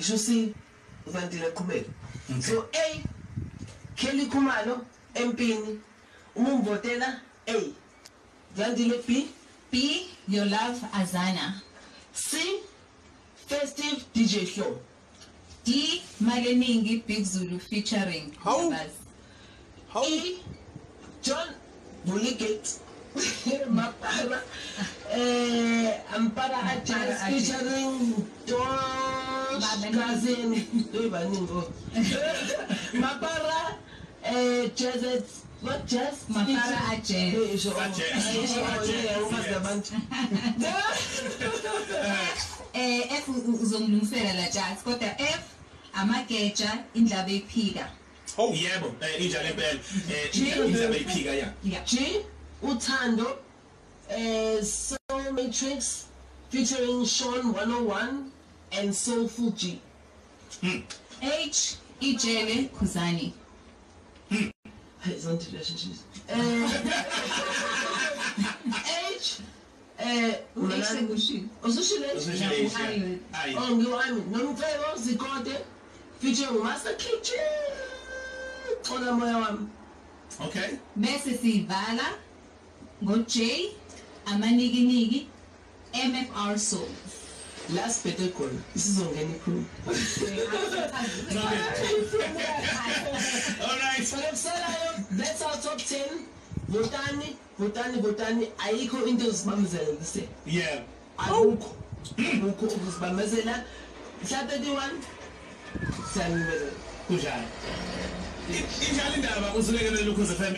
ngisho si Zandile Khumalo. So A Kelly Khumalo empini umvotela A. Zandile B Your Love Azana. C Festive DJ Show. D Maleningi Big Zulu featuring How? E John Bulligate Mapara Ampara Achas featuring Tosh Cousin Mapara Jazz what jazz Mapara Ache. F uzongilungisela la jazz kodwa F amageja indlaba ephika. Oh yebo injalo empela indaba eyiphika ya G Uthando Soul Matrix featuring Sean 101 and Soulful G. H Ijele Khuzani. Hey, it's relationships. H Usushile. Oh, ngiwami nomfeko Zikode featuring Master Kitchen. Ona moya wami. okay Bese sivala ngo J amanikiniki MFR Soul. Last bete khona isizongena ikhulu. all right Salayo, that's our top 10. Votani ayikho into ezibamezela lise. yeah Akukho ukuzibamezela. Mhla 31 sanibeza. kunjalo injalo indaba usulekele lokho FM